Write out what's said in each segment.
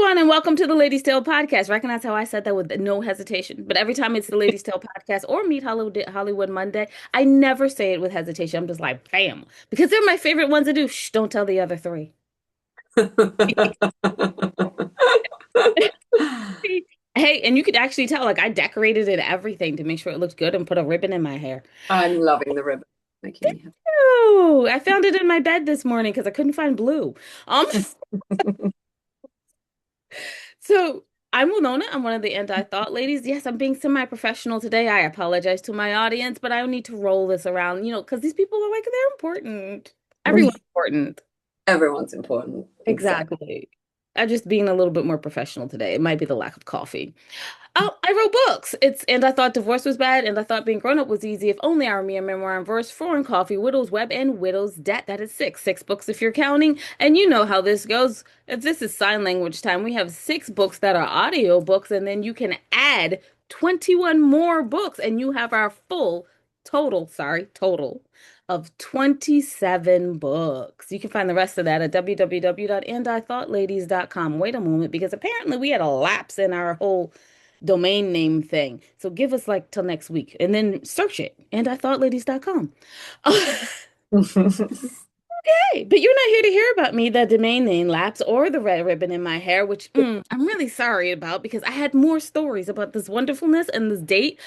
everyone, and welcome to the Ladies Tale podcast. Recognize how I said that with no hesitation. But every time it's the Ladies Tale podcast or Meet Hollywood Monday, I never say it with hesitation. I'm just like, bam, because they're my favorite ones to do. Shh, don't tell the other three. Hey, and you could actually tell, like, I decorated it everything to make sure it looked good and put a ribbon in my hair. I'm loving the ribbon. Making me Oh, I found it in my bed this morning because I couldn't find blue. Um, happy. So I'm Winona. I'm one of the anti-thought ladies. Yes, I'm being semi-professional today. I apologize to my audience, but I need to roll this around, because these people are like, they're important. Everyone's important. Everyone's important. Exactly. Exactly. I'm just being a little bit more professional today. It might be the lack of coffee. Oh, I wrote books. And I thought divorce was bad, and I thought being grown up was easy. If only I were me, a memoir and verse, foreign coffee, widow's web, and widow's debt. That is six books if you're counting. And you know how this goes. If this is sign language time, we have six books that are audio books, and then you can add 21 more books, and you have our full total of 27 books. You can find the rest of that at www.andithoughladies.com. Wait a moment, because apparently we had a lapse in our whole domain name thing. So give us like till next week and then search it. andithoughladies.com. Okay, but you're not here to hear about me, the domain name lapse, or the red ribbon in my hair, which I'm really sorry about because I had more stories about this wonderfulness and this date.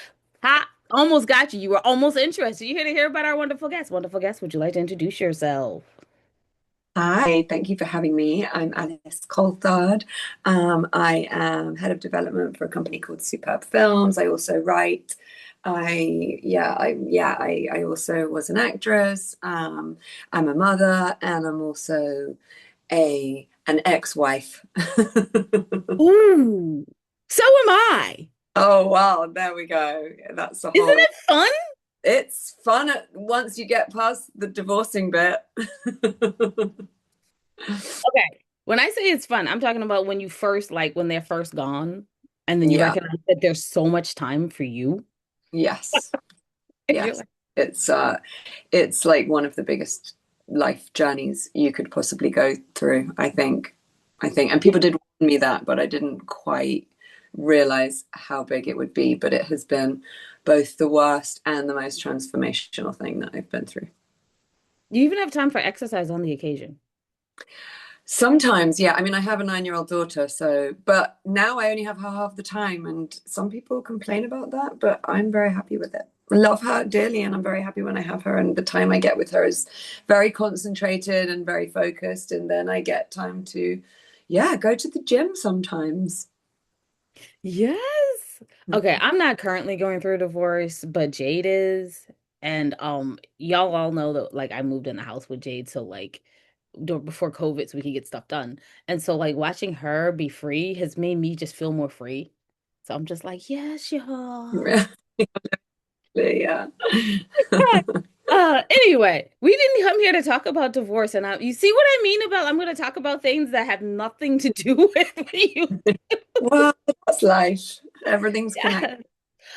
Ha, almost got you. You were almost interested. You here to hear about our wonderful guest? Wonderful guest, would you like to introduce yourself? Hi, thank you for having me. I'm Alice Coulthard. I am head of development for a company called Superbe Films. I also write. I also was an actress. I'm a mother, and I'm also a an ex-wife. Ooh, so am I. Oh wow, there we go. That's a Isn't whole. it fun? It's fun once you get past the divorcing bit. Okay. When I say it's fun, I'm talking about when you first, like when they're first gone, and then you Yeah. recognize that there's so much time for you. Yes. And you're Yes. like, It's like one of the biggest life journeys you could possibly go through, I think. And people did warn me that, but I didn't quite realize how big it would be. But it has been both the worst and the most transformational thing that I've been through. you even have time for exercise on the occasion. Sometimes, yeah. I mean, I have a 9-year-old daughter, so, but now I only have her half the time, and some people complain about that, but I'm very happy with it. I love her dearly, and I'm very happy when I have her, and the time I get with her is very concentrated and very focused, and then I get time to, yeah, go to the gym sometimes. Yes. Okay, I'm not currently going through a divorce, but Jade is. And y'all all know that like I moved in the house with Jade, so like before COVID so we could get stuff done. And so like watching her be free has made me just feel more free. So I'm just like, yes, y'all. Yeah. Anyway, we didn't come here to talk about divorce, and you see what I mean about I'm going to talk about things that have nothing to do with you. Well, that's life. Everything's connected. Yeah.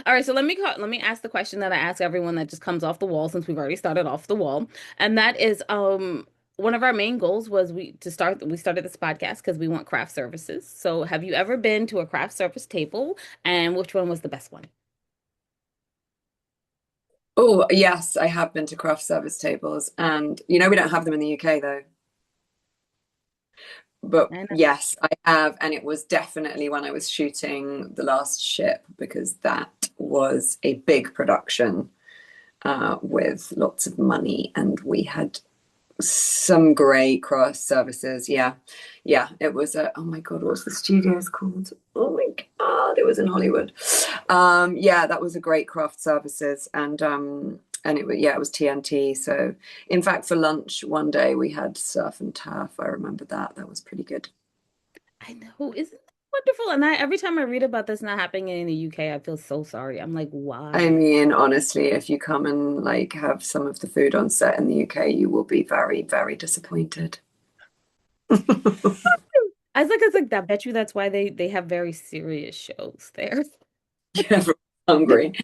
All right, so let me ask the question that I ask everyone that just comes off the wall since we've already started off the wall, and that is one of our main goals was we started this podcast because we want craft services. So have you ever been to a craft service table, and which one was the best one? Oh, yes, I have been to craft service tables, and we don't have them in the UK though. But I know. yes, I have, and it was definitely when I was shooting The Last Ship because that was a big production with lots of money, and we had some great cross services. Yeah, yeah, it was a, oh my God, what was the studios called? Oh my God, it was in Hollywood. Yeah, that was a great craft services, and it was TNT. So in fact, for lunch one day we had surf and turf. I remember that. That was pretty good. I know, isn't that wonderful? And I every time I read about this not happening in the UK, I feel so sorry. I'm like, I why? mean, honestly, if you come and like have some of the food on set in the UK, you will be very, very disappointed. I was like, I bet you that's why they have very serious shows there. Everyone's hungry.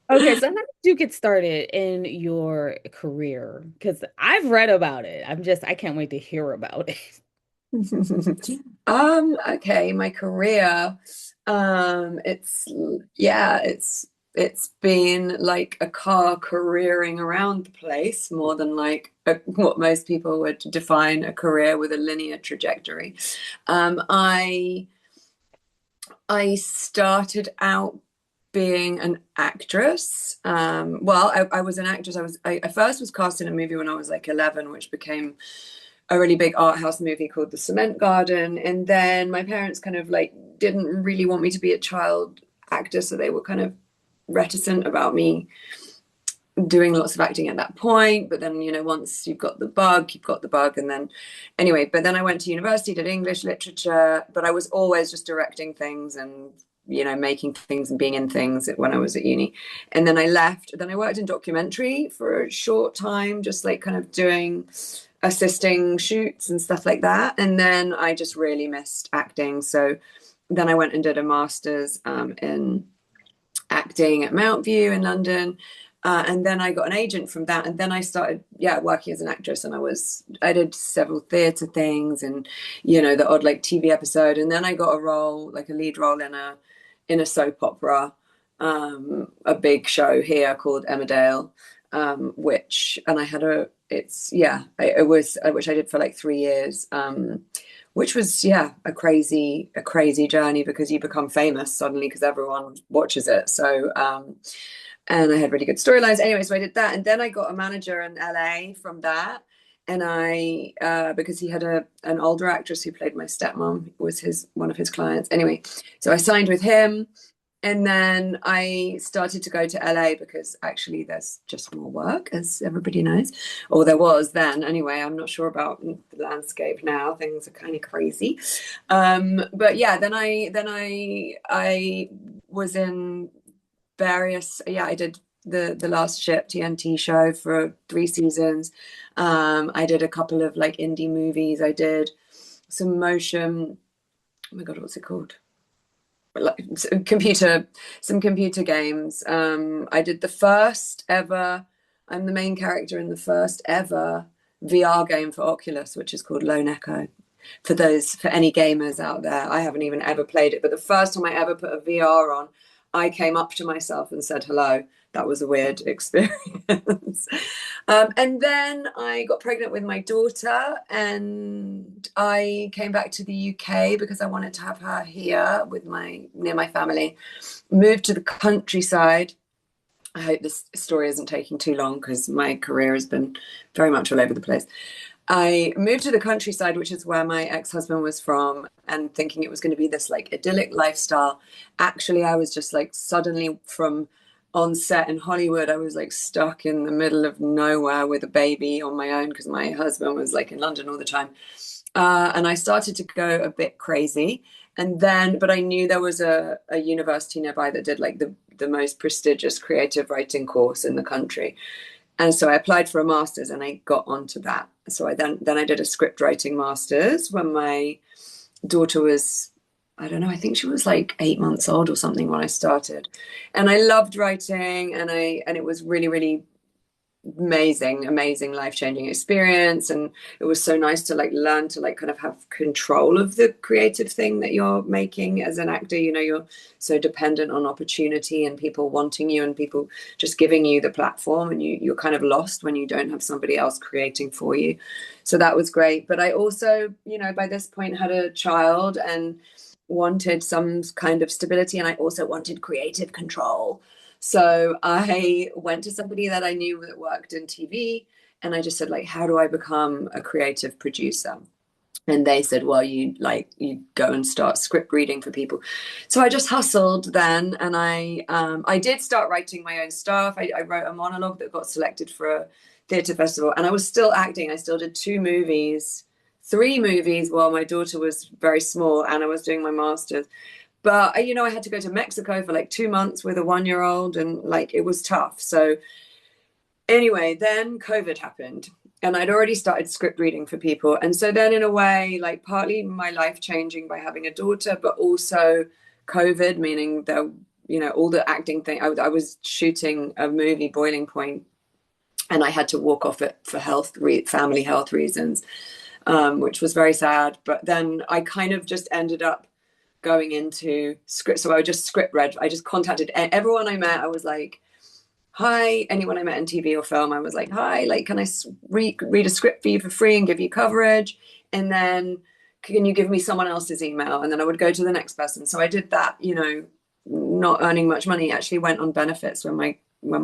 Okay, so how did you get started in your career? Because I've read about it. I can't wait to hear about it. Okay, my career. It's yeah, it's been like a car careering around the place more than like what most people would define a career with a linear trajectory. Um, I I started out being an actress. Well, I was an actress. I first was cast in a movie when I was like 11, which became a really big art house movie called The Cement Garden. And then my parents kind of like didn't really want me to be a child actor, so they were kind of reticent about me doing lots of acting at that point. But then, once you've got the bug, you've got the bug. And then, anyway, but then I went to university, did English literature, but I was always just directing things and, making things and being in things when I was at uni. And then I left. Then I worked in documentary for a short time, just like kind of doing assisting shoots and stuff like that. And then I just really missed acting. So then I went and did a master's in acting at Mount View in London. And then I got an agent from that, and then I started, working as an actress. And I did several theatre things, and the odd like TV episode. And then I got a role, like a lead role in a soap opera, a big show here called Emmerdale, and I had which I did for like 3 years. Which was a crazy journey because you become famous suddenly because everyone watches it. So and I had really good storylines. Anyway, so I did that, and then I got a manager in LA from that. And I because he had an older actress who played my stepmom, was one of his clients. Anyway, so I signed with him, and then I started to go to LA because actually there's just more work, as everybody knows, or there was then. Anyway, I'm not sure about the landscape now. Things are kind of crazy. But yeah, then I was in various. Yeah, I did the Last Ship TNT show for 3 seasons. I did a couple of like indie movies. I did some motion. Oh my God, what's it called? Like some computer games. I did the first ever. I'm the main character in the first ever VR game for Oculus, which is called Lone Echo. For any gamers out there, I haven't even ever played it, but the first time I ever put a VR on, I came up to myself and said hello. That was a weird experience. And then I got pregnant with my daughter, and I came back to the UK because I wanted to have her here near my family. Moved to the countryside. I hope this story isn't taking too long because my career has been very much all over the place. I moved to the countryside, which is where my ex-husband was from, and thinking it was going to be this like idyllic lifestyle. Actually, I was just like suddenly from on set in Hollywood, I was like stuck in the middle of nowhere with a baby on my own because my husband was like in London all the time. And I started to go a bit crazy. But I knew there was a university nearby that did like the most prestigious creative writing course in the country. And so I applied for a master's and I got onto that. So I did a script writing master's when my daughter was, I don't know, I think she was like 8 months old or something when I started. And I loved writing, and it was really, really amazing life-changing experience. And it was so nice to like learn to like kind of have control of the creative thing that you're making as an actor. You're so dependent on opportunity and people wanting you and people just giving you the platform, and you're kind of lost when you don't have somebody else creating for you. So that was great. But I also, by this point had a child and wanted some kind of stability, and I also wanted creative control. So I went to somebody that I knew that worked in TV, and I just said, like, how do I become a creative producer? And they said, well, you go and start script reading for people. So I just hustled then, and I did start writing my own stuff. I wrote a monologue that got selected for a theatre festival, and I was still acting. I still did 3 movies while my daughter was very small, and I was doing my master's. But I had to go to Mexico for like 2 months with a 1-year-old, and like it was tough. So anyway, then COVID happened, and I'd already started script reading for people. And so then in a way, like partly my life changing by having a daughter, but also COVID, meaning all the acting thing. I was shooting a movie, Boiling Point, and I had to walk off it for family health reasons. which was very sad. But then I kind of just ended up going into script. So I just script read. I just contacted everyone I met. I was like, hi, anyone I met in TV or film, I was like, hi, like, can I read a script for you for free and give you coverage? And then can you give me someone else's email? And then I would go to the next person. So I did that, you know, not earning much money, actually went on benefits when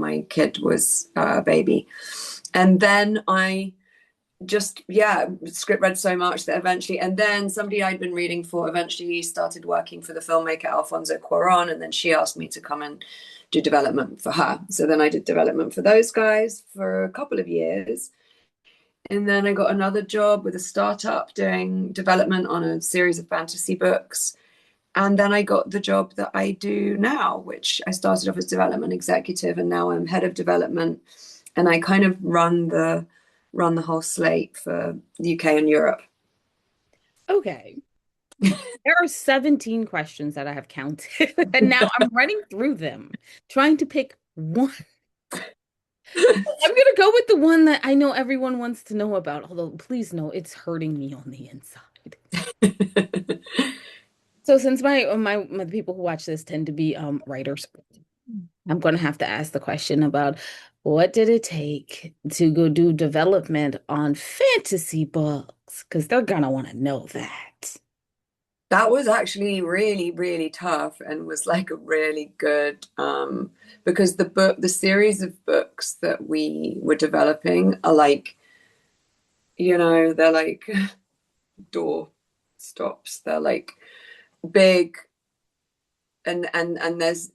my kid was a baby. And then I just, yeah, script read so much that eventually, and then somebody I'd been reading for eventually started working for the filmmaker Alfonso Cuaron, and then she asked me to come and do development for her. So then I did development for those guys for a couple of years. And then I got another job with a startup doing development on a series of fantasy books. And then I got the job that I do now, which I started off as development executive, and now I'm head of development. And I kind of run the whole slate for the UK and Europe. Okay. There are 17 questions that I have counted, and now I'm running through them, trying to pick one. I'm gonna go with the one that I know everyone wants to know about, although please know it's hurting me on the inside. So since my people who watch this tend to be writers, I'm gonna have to ask the question about what did it take to go do development on fantasy books? Because they're gonna want to know that. That was actually really, really tough and was like a really good because the series of books that we were developing are like, you know, they're like door stops. They're like big and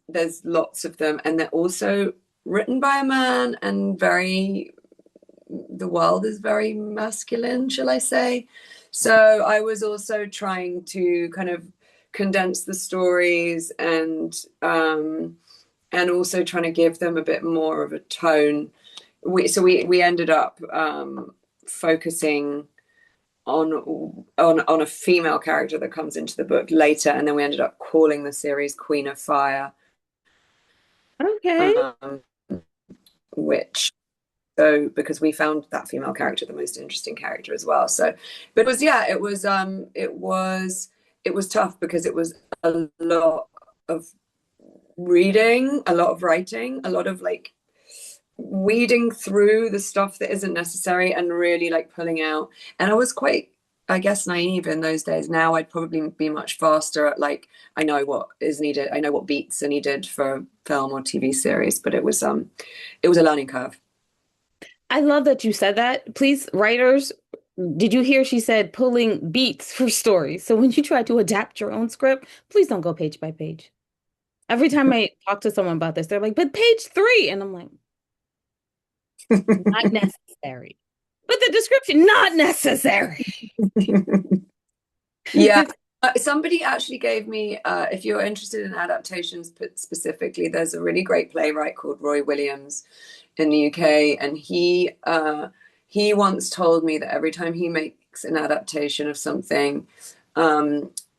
there's lots of them, and they're also written by a man, and the world is very masculine, shall I say. So I was also trying to kind of condense the stories and also trying to give them a bit more of a tone. We ended up focusing on a female character that comes into the book later, and then we ended up calling the series Queen of Fire. Okay. Which so because we found that female character the most interesting character as well. So but it was tough because it was a lot of reading, a lot of writing, a lot of like weeding through the stuff that isn't necessary and really like pulling out. And I was quite, I guess, naive in those days. Now I'd probably be much faster at like, I know what is needed, I know what beats are needed for film or TV series, but it was a learning curve. I love that you said that. Please, writers, did you hear she said pulling beats for stories? So when you try to adapt your own script, please don't go page by page. Every time I talk to someone about this, they're like, but page 3. And I'm like, not necessary. But the description, not necessary. Yeah. Somebody actually gave me, if you're interested in adaptations specifically, there's a really great playwright called Roy Williams in the UK, and he once told me that every time he makes an adaptation of something,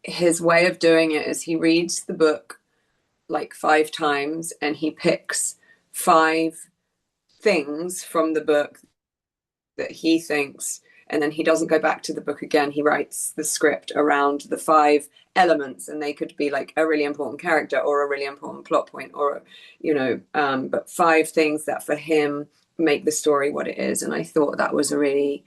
his way of doing it is he reads the book like 5 times and he picks 5 things from the book that he thinks, and then he doesn't go back to the book again. He writes the script around the 5 elements, and they could be like a really important character or a really important plot point, or you know, but 5 things that for him make the story what it is. And I thought that was a really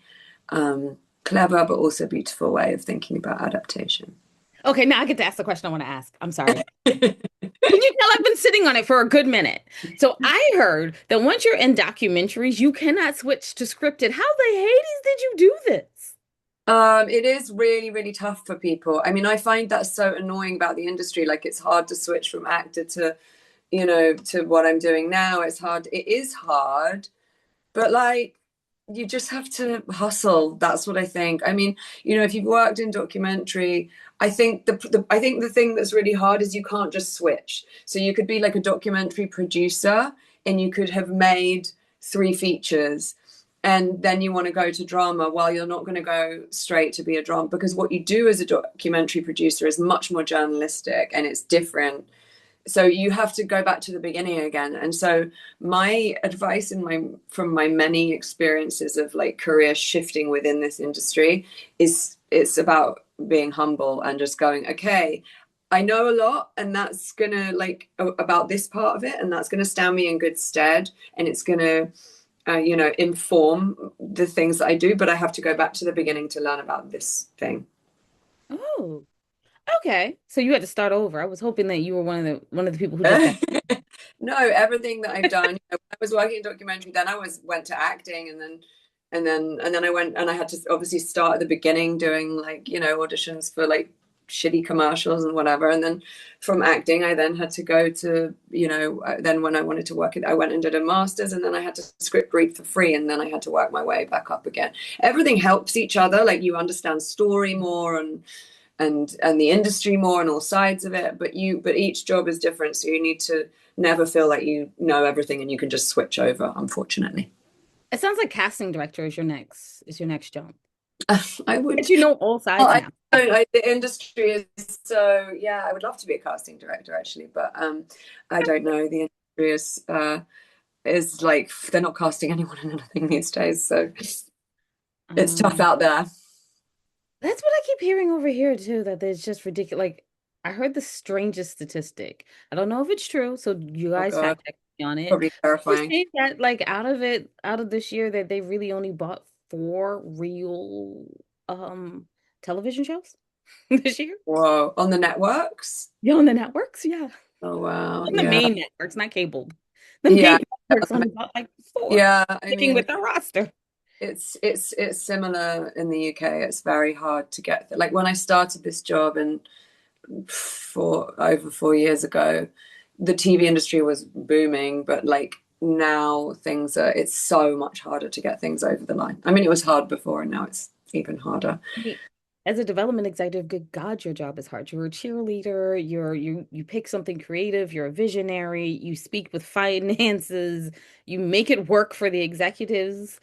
clever but also beautiful way of thinking about adaptation. Okay, now I get to ask the question I want to ask. I'm sorry. Can you tell I've been sitting on it for a good minute? So I heard that once you're in documentaries, you cannot switch to scripted. How the Hades did you do this? It is really, really tough for people. I mean, I find that so annoying about the industry. Like, it's hard to switch from actor to, you know, to what I'm doing now. It's hard. It is hard, but like, you just have to hustle. That's what I think. I mean, you know, if you've worked in documentary, I think I think the thing that's really hard is you can't just switch. So you could be like a documentary producer and you could have made 3 features, and then you want to go to drama. Well, you're not going to go straight to be a drama, because what you do as a documentary producer is much more journalistic and it's different So you have to go back to the beginning again. And so my advice in my from my many experiences of like career shifting within this industry is it's about being humble and just going, okay, I know a lot, and that's gonna like about this part of it, and that's gonna stand me in good stead, and it's gonna inform the things that I do, but I have to go back to the beginning to learn about this thing. Oh, okay. So you had to start over. I was hoping that you were one of the people who just got. No, everything that I've done, when I was working in documentary, then I went to acting, and then I went and I had to obviously start at the beginning doing like, auditions for like shitty commercials and whatever. And then from acting, I then had to go to, then when I wanted to work it, I went and did a master's, and then I had to script read for free, and then I had to work my way back up again. Everything helps each other. Like you understand story more and the industry more and all sides of it, but each job is different, so you need to never feel like you know everything and you can just switch over, unfortunately. It sounds like casting director is your next jump. I But would you know all sides I now. don't the industry is so, yeah, I would love to be a casting director actually, but I don't know, the industry is like they're not casting anyone in anything these days, so it's tough Um, out there. that's what I keep hearing over here too, that there's just ridiculous. Like I heard the strangest statistic. I don't know if it's true, so you Oh guys god, fact check me on it. probably They're terrifying. saying that like out of this year that they really only bought four real television shows this year. Whoa, on the networks. Yeah, on the networks, yeah. Oh wow, On the yeah. main networks, not cable. The Yeah, main networks only bought like four, yeah, I sticking mean, with their roster. it's similar in the UK. It's very hard to get like when I started this job and for over 4 years ago, the TV industry was booming, but like now it's so much harder to get things over the line. I mean, it was hard before, and now it's even harder. As a development executive, good God, your job is hard. You're a cheerleader, you pick something creative, you're a visionary, you speak with finances, you make it work for the executives.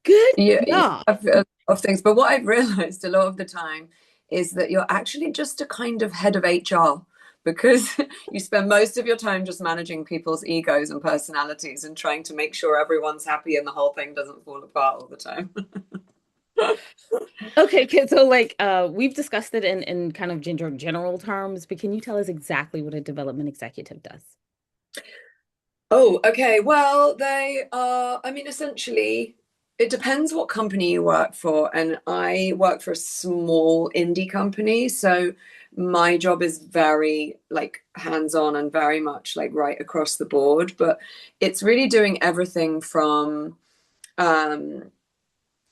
Good You job. have a lot of things, but what I've realized a lot of the time is that you're actually just a kind of head of HR because you spend most of your time just managing people's egos and personalities and trying to make sure everyone's happy and the whole thing doesn't fall apart all the time. Okay, kid, so like we've discussed it in kind of general terms, but can you tell us exactly what a development executive does? Oh, okay. Well, they are, I mean, essentially, it depends what company you work for. And I work for a small indie company. So my job is very like hands-on and very much like right across the board. But it's really doing everything um,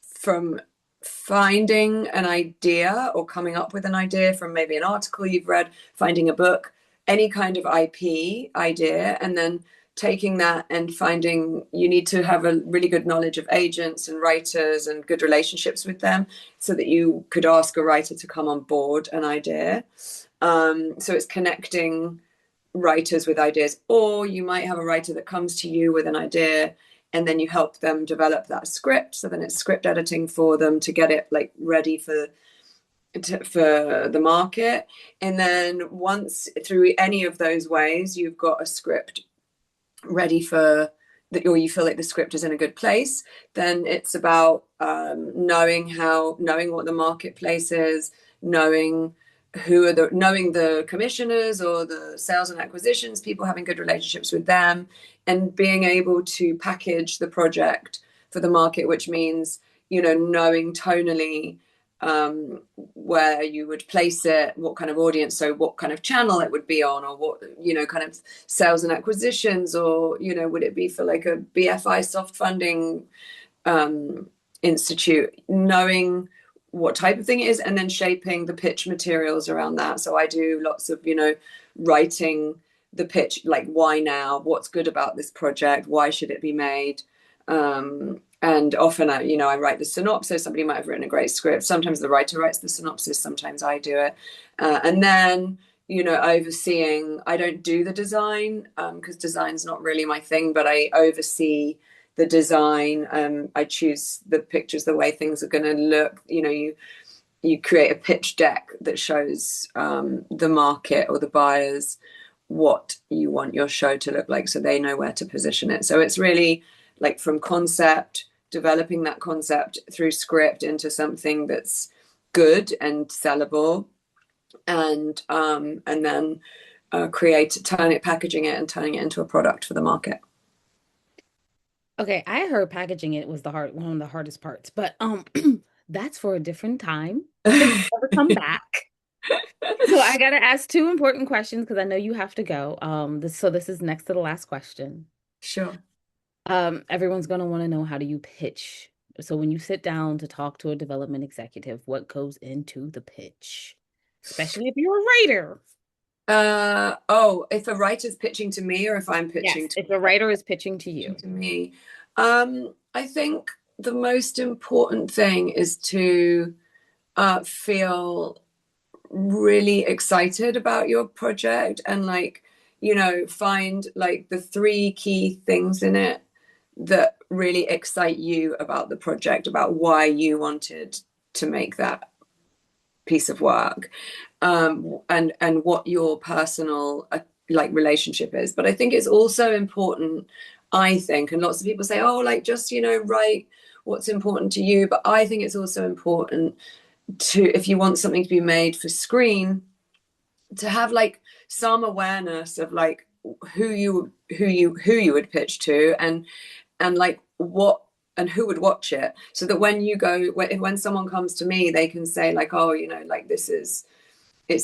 from finding an idea or coming up with an idea from maybe an article you've read, finding a book, any kind of IP idea, and then taking that and finding you need to have a really good knowledge of agents and writers and good relationships with them so that you could ask a writer to come on board an idea. So it's connecting writers with ideas, or you might have a writer that comes to you with an idea and then you help them develop that script. So then it's script editing for them to get it like ready for the market. And then once through any of those ways, you've got a script ready for that, or you feel like the script is in a good place, then it's about knowing what the marketplace is, knowing knowing the commissioners or the sales and acquisitions people, having good relationships with them, and being able to package the project for the market, which means knowing tonally where you would place it, what kind of audience, so what kind of channel it would be on, or what kind of sales and acquisitions, or would it be for like a BFI soft funding institute, knowing what type of thing it is, and then shaping the pitch materials around that. So I do lots of writing the pitch, like why now, what's good about this project, why should it be made, and often I write the synopsis. Somebody might have written a great script. Sometimes the writer writes the synopsis, sometimes I do it, and then overseeing. I don't do the design because design's not really my thing, but I oversee the design. I choose the pictures, the way things are going to look. You create a pitch deck that shows the market or the buyers what you want your show to look like so they know where to position it. So it's really like from concept, developing that concept through script into something that's good and sellable, and then packaging it and turning it into a product for the market. Okay, I heard packaging it was one of the hardest parts, but that's for a different time. If we ever come back. So I gotta ask two important questions because I know you have to go. This is next to the last question. Sure. Everyone's gonna want to know, how do you pitch? So when you sit down to talk to a development executive, what goes into the pitch? Especially if you're a writer. Oh, if a writer's pitching to me or if I'm pitching Yes, if a writer is pitching to pitching you. to me. I think the most important thing is to feel really excited about your project and like, find like the three key things in it that really excite you about the project, about why you wanted to make that piece of work, and what your personal like relationship is. But I think it's also important, I think, and lots of people say, oh, like just write what's important to you. But I think it's also important to, if you want something to be made for screen, to have like some awareness of like who you would pitch to, and like what and who would watch it, so that when someone comes to me, they can say like, oh, like it's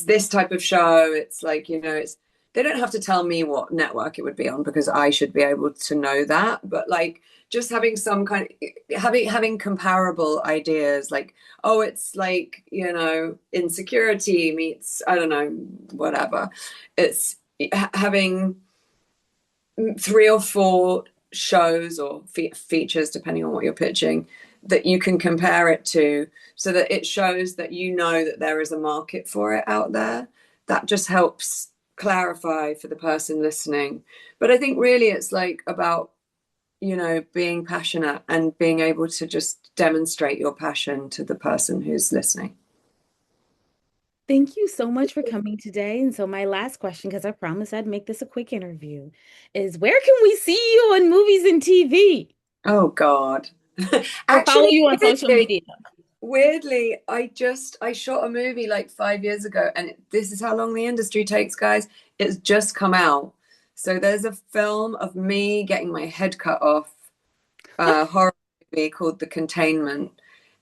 this type of show. It's like, they don't have to tell me what network it would be on because I should be able to know that. But like just having some kind of having comparable ideas, like, oh, it's like, Insecurity meets, I don't know, whatever. It's having three or four shows or features, depending on what you're pitching, that you can compare it to, so that it shows that that there is a market for it out there. That just helps clarify for the person listening. But I think really it's like about, being passionate and being able to just demonstrate your passion to the person who's listening. Thank you so much for coming today. And so my last question, because I promised I'd make this a quick interview, is where can we see you on movies and TV Oh God. or follow Actually, you on social media? weirdly, I shot a movie like 5 years ago, and this is how long the industry takes, guys. It's just come out. So there's a film of me getting my head cut off, a horror movie called The Containment.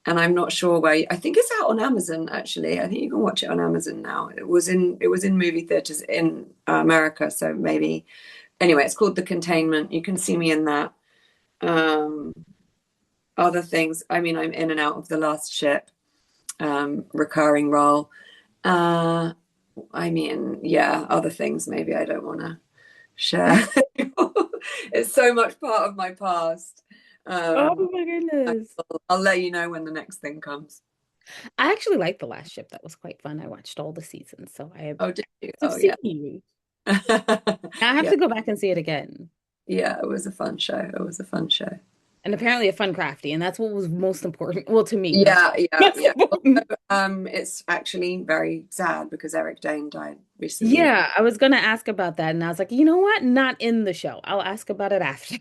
And I'm not sure I think it's out on Amazon, actually. I think you can watch it on Amazon now. It was in movie theaters in America, so maybe. Anyway, it's called The Containment. You can see me in that. Um, Other things, I mean, I'm in and out of The Last Ship, recurring role. Uh, I mean, yeah, other things maybe I don't want to share. It's so much part of my past. Oh Um, my goodness. I'll let you know when the next thing comes. I actually liked The Last Ship. That was quite fun. I watched all the seasons, so I have Oh, did you? Oh, seen yeah. you. Now I have Yeah, to go back and see it again. yeah, it was a fun show. It was a fun show. And apparently a fun crafty, and that's what was most important. Well, to me, that's Yeah, yeah, most yeah. important. It's actually very sad because Eric Dane died recently. Yeah, I was gonna ask about that, and I was like, you know what? Not in the show. I'll ask about it after.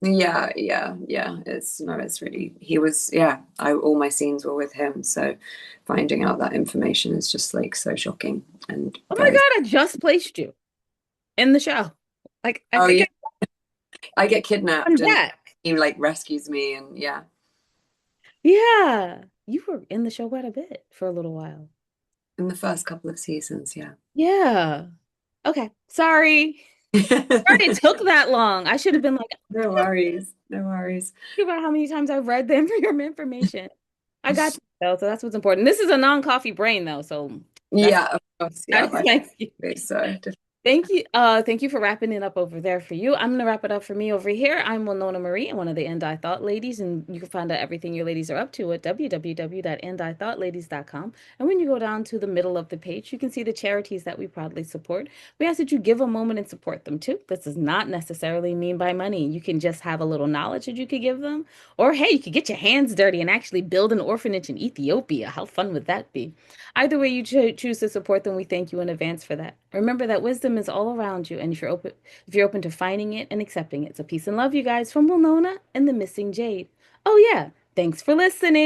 Yeah, yeah, yeah. It's really, he was, yeah, all my scenes were with him. So finding out that information is just like so shocking and Oh my very, God, I just placed you in the show. Like, I oh think yeah, I get I'm kidnapped and back. he like rescues me, and yeah. Yeah, you were in the show quite a bit for a little while. In the first couple of seasons, yeah. Yeah. Okay. Sorry. Sorry it took that long. I should have been like, No worries, no worries. think about how many times I've read your information. I got you though, so that's what's important. This is a non-coffee brain though, so that's Yeah, of course, that yeah, explains. so Thank you for wrapping it up over there for you. I'm gonna wrap it up for me over here. I'm Winona Marie, and one of the And I Thought ladies, and you can find out everything your ladies are up to at www.andithoughladies.com. And when you go down to the middle of the page, you can see the charities that we proudly support. We ask that you give a moment and support them too. This does not necessarily mean by money. You can just have a little knowledge that you could give them, or hey, you could get your hands dirty and actually build an orphanage in Ethiopia. How fun would that be? Either way you choose to support them, we thank you in advance for that. Remember that wisdom is all around you, and if you're open to finding it and accepting it. So peace and love, you guys, from Winona and the Missing Jade. Oh yeah, thanks for listening.